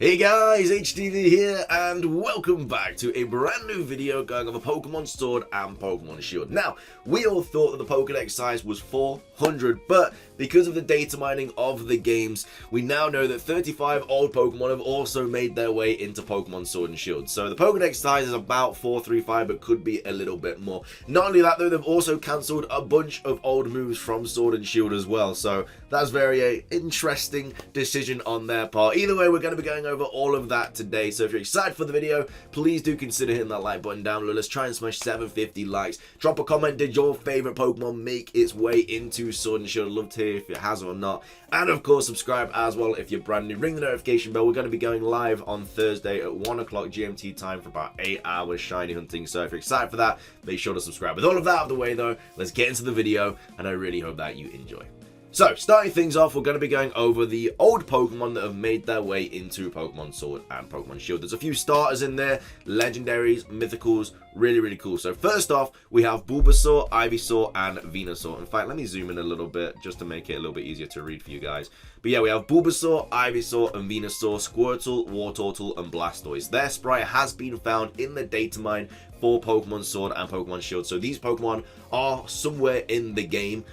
Hey guys, HDvee here, and welcome back to a brand new video going over Pokemon Sword and Pokemon Shield. Now, we all thought that the Pokedex size was 400, but because of the data mining of the games, we now know that 35 old Pokemon have also made their way into Pokemon Sword and Shield. So the Pokedex size is about 435, but could be a little bit more. Not only that though, they've also cancelled a bunch of old moves from Sword and Shield as well, so that's very interesting decision on their part. Either way, we're going to be going over all of that today, so if you're excited for the video, please do consider hitting that like button down below. Let's try and smash 750 likes. Drop a comment, did your favorite Pokemon make its way into Sword and Shield? I'd love to hear if it has or not. And of course, subscribe as well if you're brand new. Ring the notification bell. We're going to be going live on Thursday at 1 o'clock GMT time for about 8 hours shiny hunting, so if you're excited for that, make sure to subscribe. With all of that out of the way though, let's get into the video, and I really hope that you enjoy. So, starting things off, we're going to be going over the old Pokemon that have made their way into Pokemon Sword and Pokemon Shield. There's a few starters in there, legendaries, mythicals, really cool. So first off, we have Bulbasaur, Ivysaur, and Venusaur. In fact, let me zoom in a little bit just to make it a little bit easier to read for you guys. But yeah, we have Bulbasaur, Ivysaur, and Venusaur, Squirtle, Wartortle, and Blastoise. Their sprite has been found in the data mine for Pokemon Sword and Pokemon Shield. So these Pokemon are somewhere in the game,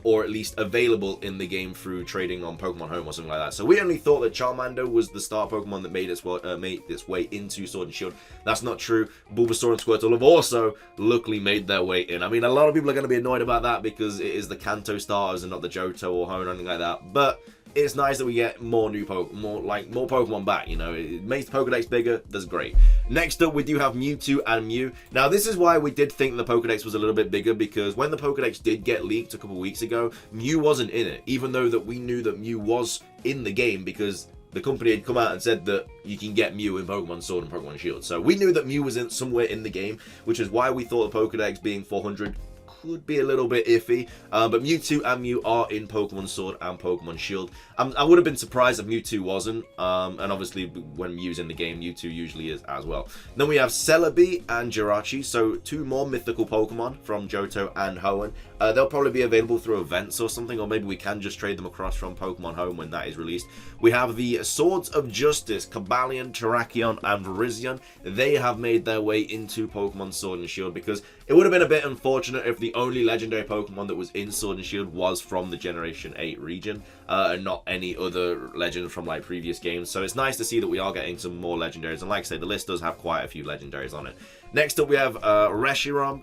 or at least available in the game through trading on Pokemon Home or something like that. So we only thought that Charmander was the star Pokemon that made its way into Sword and Shield. That's not true. Bulbasaur and Squirtle have also luckily made their way in. I mean, a lot of people are going to be annoyed about that because it is the Kanto starters and not the Johto or Hone or anything like that. But it's nice that we get more Pokemon back, you know. It makes the Pokedex bigger. That's great. Next up, we do have Mewtwo and Mew. Now, this is why we did think the Pokedex was a little bit bigger, because when the Pokedex did get leaked a couple weeks ago, Mew wasn't in it, even though that we knew that Mew was in the game because the company had come out and said that you can get Mew in Pokemon Sword and Pokemon Shield. So we knew that Mew was somewhere in the game, which is why we thought the Pokedex being 400 could be a little bit iffy, but Mewtwo and Mew are in Pokemon Sword and Pokemon Shield. I would have been surprised if Mewtwo wasn't, and obviously when Mew's in the game, Mewtwo usually is as well. Then we have Celebi and Jirachi, so two more mythical Pokemon from Johto and Hoenn. They'll probably be available through events or something, or maybe we can just trade them across from Pokemon Home when that is released. We have the Swords of Justice, Cobalion, Terrakion, and Virizion. They have made their way into Pokemon Sword and Shield because it would have been a bit unfortunate if the only legendary Pokemon that was in Sword and Shield was from the Generation 8 region, and not any other legend from like previous games. So it's nice to see that we are getting some more legendaries, and like I say, the list does have quite a few legendaries on it. Next up, we have Reshiram,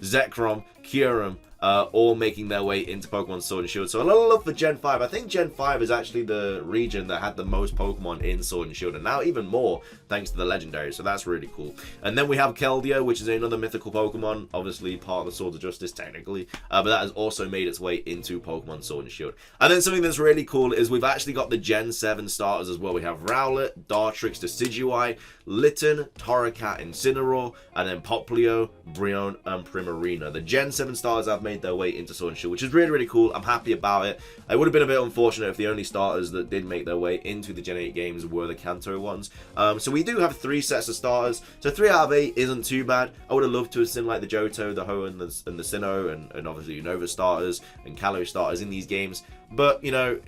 Zekrom, Kyurem, all making their way into Pokemon Sword and Shield. So a little love for Gen 5. I think Gen 5 is actually the region that had the most Pokemon in Sword and Shield, and now even more thanks to the legendary, so that's really cool. And then we have Keldeo, which is another mythical Pokemon, obviously part of the Swords of Justice technically, but that has also made its way into Pokemon Sword and Shield. And then something that's really cool is we've actually got the Gen 7 starters as well. We have Rowlet, Dartrix, Decidueye, Litten, Torracat, Incineroar, and then Popplio, Brionne, and Primarina. The Gen 7 starters have made their way into Sword and Shield, which is really cool. I'm happy about it. It would have been a bit unfortunate if the only starters that did make their way into the Gen 8 games were the Kanto ones. So we do have 3 sets of starters, so 3 out of 8 isn't too bad. I would have loved to have seen like the Johto, the Hoenn, and the Sinnoh, and obviously Unova starters and Kalos starters in these games, but you know,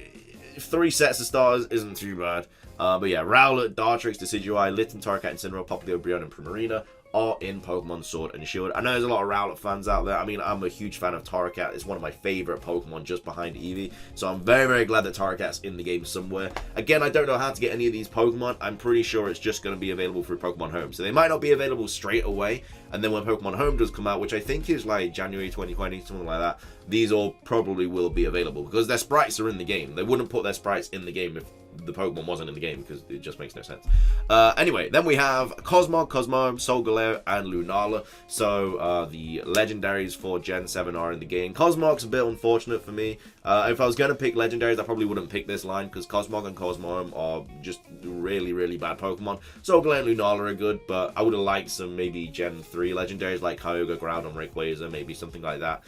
3 sets of starters isn't too bad. But yeah, Rowlet, Dartrix, Decidueye, Litten, Torracat, Incineroar, Popplio, Brionne, and Primarina are in Pokemon Sword and Shield. I know there's a lot of Rowlet fans out there. I mean, I'm a huge fan of Torracat. It's one of my favorite Pokemon just behind Eevee. So I'm very glad that Torracat's in the game somewhere. Again, I don't know how to get any of these Pokemon. I'm pretty sure it's just going to be available through Pokemon Home. So they might not be available straight away. And then when Pokemon Home does come out, which I think is like January 2020, something like that, these all probably will be available because their sprites are in the game. They wouldn't put their sprites in the game if the Pokemon wasn't in the game because it just makes no sense. Anyway, then we have Cosmog, Cosmoem, Solgaleo, and Lunala. So the legendaries for Gen 7 are in the game. Cosmog's a bit unfortunate for me. If I was going to pick legendaries, I probably wouldn't pick this line because Cosmog and Cosmoem are just really bad Pokemon. Solgaleo and Lunala are good, but I would have liked some maybe Gen 3 legendaries like Kyogre, Groudon, Rayquaza, maybe something like that.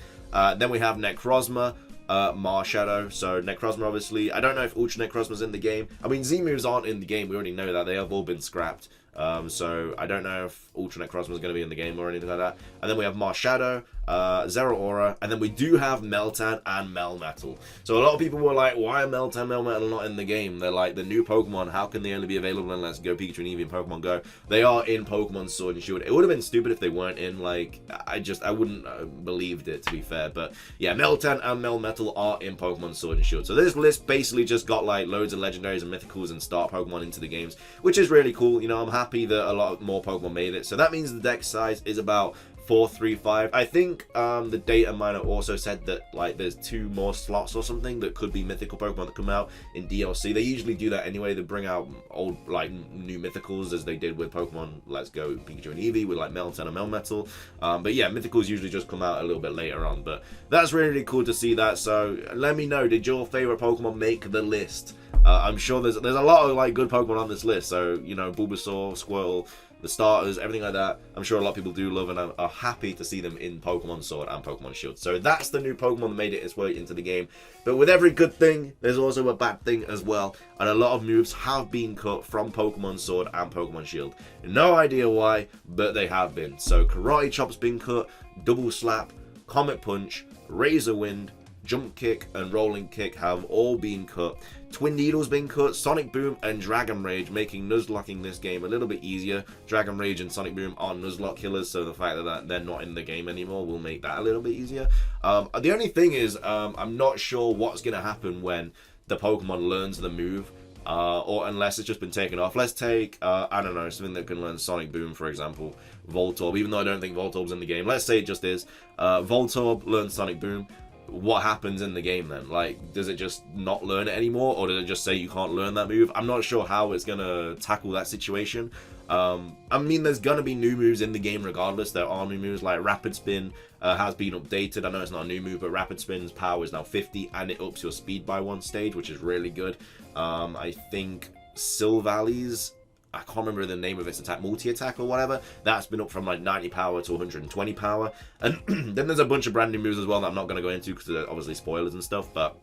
Then we have Necrozma, Marshadow. So Necrozma, obviously, I don't know if Ultra Necrozma's in the game. I mean, Z moves aren't in the game, we already know that. They have all been scrapped. So I don't know if Ultra Necrozma is going to be in the game or anything like that. And then we have Marshadow, Zeraora, and then we do have Meltan and Melmetal. So a lot of people were like, why are Meltan and Melmetal not in the game? They're like the new Pokemon. How can they only be available in Let's Go, Pikachu and Eevee and Pokemon Go? They are in Pokemon Sword and Shield. It would have been stupid if they weren't in. Like, I wouldn't have believed it, to be fair. But yeah, Meltan and Melmetal are in Pokemon Sword and Shield. So this list basically just got like loads of legendaries and mythicals and star Pokemon into the games, which is really cool. You know, I'm happy that a lot more Pokemon made it. So that means the deck size is about 435. I think the data miner also said that like there's 2 more slots or something that could be mythical Pokemon that come out in DLC. They usually do that anyway. They bring out old like new mythicals, as they did with Pokemon Let's Go, Pikachu and Eevee, with like Meltan and Melmetal. But yeah, mythicals usually just come out a little bit later on. But that's really cool to see that. So let me know, did your favorite Pokemon make the list? I'm sure there's a lot of like good Pokemon on this list. So, you know, Bulbasaur, Squirtle, the starters, everything like that. I'm sure a lot of people do love and are happy to see them in Pokemon Sword and Pokemon Shield. So that's the new Pokemon that made it its way into the game. But with every good thing, there's also a bad thing as well. And a lot of moves have been cut from Pokemon Sword and Pokemon Shield. No idea why, but they have been. So Karate Chop's been cut, Double Slap, Comet Punch, Razor Wind, Jump Kick and Rolling Kick have all been cut. Twin Needle's been cut, Sonic Boom and Dragon Rage, making Nuzlocking this game a little bit easier. Dragon Rage and Sonic Boom are Nuzlocke killers, so the fact that they're not in the game anymore will make that a little bit easier. The only thing is, I'm not sure what's going to happen when the Pokemon learns the move. Or unless it's just been taken off. Let's take, I don't know, something that can learn Sonic Boom, for example. Voltorb, even though I don't think Voltorb's in the game. Let's say it just is. Voltorb learns Sonic Boom. What happens in the game then? Like, does it just not learn it anymore, or does it just say you can't learn that move? I'm not sure how it's gonna tackle that situation. I mean, there's gonna be new moves in the game regardless. There are new moves, like Rapid Spin has been updated. I know it's not a new move, but Rapid Spin's power is now 50 and it ups your speed by 1 stage, which is really good. I think Silvalley's, I can't remember the name of its attack, multi-attack or whatever, that's been up from like 90 power to 120 power. And then there's a bunch of brand new moves as well that I'm not going to go into because they're obviously spoilers and stuff, but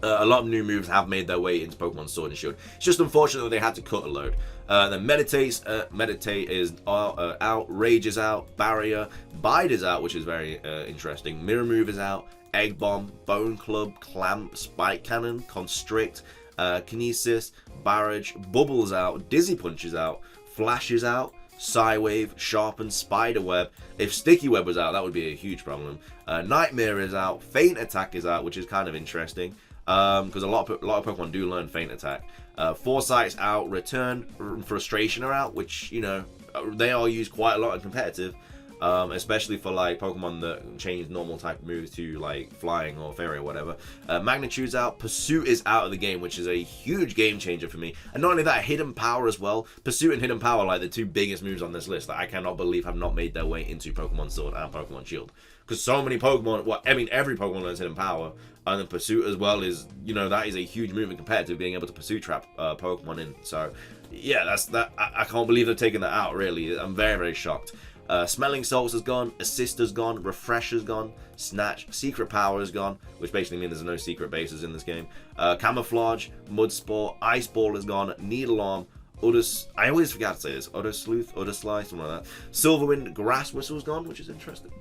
a lot of new moves have made their way into Pokemon Sword and Shield. It's just unfortunate that they had to cut a load. Then Meditate is out, Rage is out, Barrier, Bide is out, which is very interesting, Mirror Move is out, Egg Bomb, Bone Club, Clamp, Spike Cannon, Constrict, Kinesis, Barrage, Bubbles out, Dizzy Punch is out, Flash is out, Psywave, Sharpen, Spiderweb. If Sticky Web was out, that would be a huge problem. Nightmare is out, Feint Attack is out, which is kind of interesting because a lot of Pokemon do learn Feint Attack. Foresight's out, Return, Frustration are out, which, you know, they are used quite a lot in competitive. Especially for like Pokemon that change normal type moves to like flying or fairy or whatever. Magnitude's out, Pursuit is out of the game, which is a huge game changer for me. And not only that, Hidden Power as well. Pursuit and Hidden Power are like the 2 biggest moves on this list that I cannot believe have not made their way into Pokemon Sword and Pokemon Shield. Because so many Pokemon, well, I mean, every Pokemon learns Hidden Power, and then Pursuit as well is, you know, that is a huge move in competitive, being able to Pursuit trap Pokemon in. So yeah, that's that. I can't believe they've taken that out. Really, I'm very, very shocked. Smelling Salts is gone, Assist is gone, Refresh is gone, Snatch, Secret Power is gone, which basically means there's no secret bases in this game. Camouflage, Mud Sport, Ice Ball is gone, Needle Arm, I always forget to say this, Udder Sleuth, Udder Slice, something like that. Silverwind, Grass Whistle is gone, which is interesting.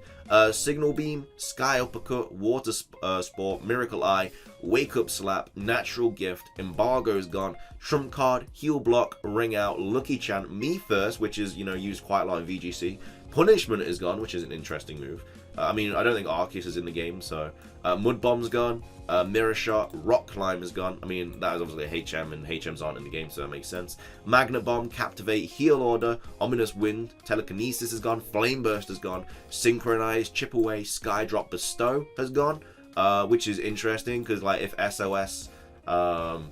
Signal Beam, Sky Uppercut, Water Sport, Miracle Eye, Wake Up Slap, Natural Gift, Embargo is gone, Trump Card, Heal Block, Ring Out, Lucky Chant, Me First, which is, you know, used quite a lot in VGC. Punishment is gone, which is an interesting move. I mean, I don't think Arceus is in the game, so Mud Bomb's gone, Mirror Shot, Rock Climb is gone. I mean, that is obviously a HM, and HMs aren't in the game, so that makes sense. Magnet Bomb, Captivate, Heal Order, Ominous Wind, Telekinesis is gone, Flame Burst is gone, Synchronize, Chip Away, Skydrop, Bestow has gone, which is interesting, because like if SOS was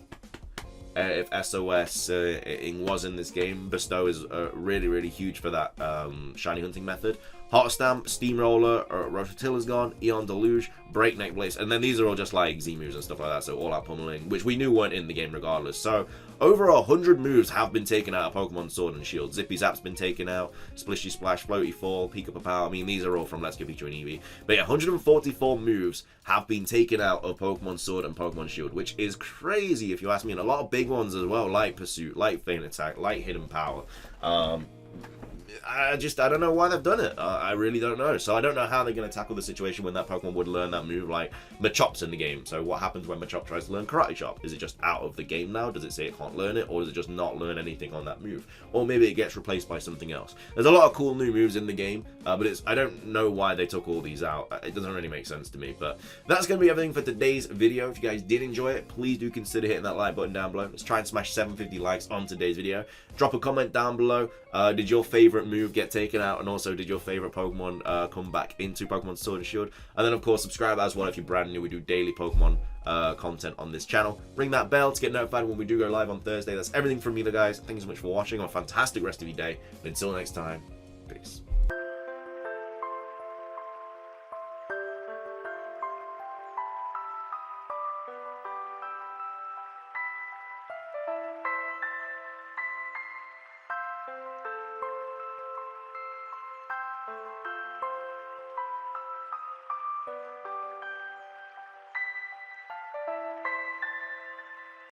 in this game, Bestow is really, really huge for that shiny hunting method. Hot Stamp, Steamroller, Rototil is gone, Eon Deluge, Breakneck Blaze, and then these are all just like Z moves and stuff like that, so all out pummeling, which we knew weren't in the game regardless. So over 100 moves have been taken out of Pokemon Sword and Shield. Zippy Zap's been taken out, Splishy Splash, Floaty Fall, Pika Pow. I mean, these are all from Let's Go Pikachu and Eevee. But yeah, 144 moves have been taken out of Pokemon Sword and Pokemon Shield, which is crazy if you ask me. And a lot of big ones as well, like Pursuit, like Feint Attack, like Hidden Power. I don't know why they've done it. I really don't know. So I don't know how they're going to tackle the situation when that Pokemon would learn that move. Like, Machop's in the game. So what happens when Machop tries to learn Karate Chop? Is it just out of the game now? Does it say it can't learn it? Or does it just not learn anything on that move? Or maybe it gets replaced by something else. There's a lot of cool new moves in the game, but I don't know why they took all these out. It doesn't really make sense to me. But that's going to be everything for today's video. If you guys did enjoy it, please do consider hitting that like button down below. Let's try and smash 750 likes on today's video. Drop a comment down below. Did your favorite move get taken out? And also, did your favorite Pokemon come back into Pokemon Sword and Shield? And then, of course, subscribe as well if you're brand new. We do daily Pokemon content on this channel. Ring that bell to get notified when we do go live on Thursday. That's everything from me, guys. Thank you so much for watching. Have a fantastic rest of your day. And until next time,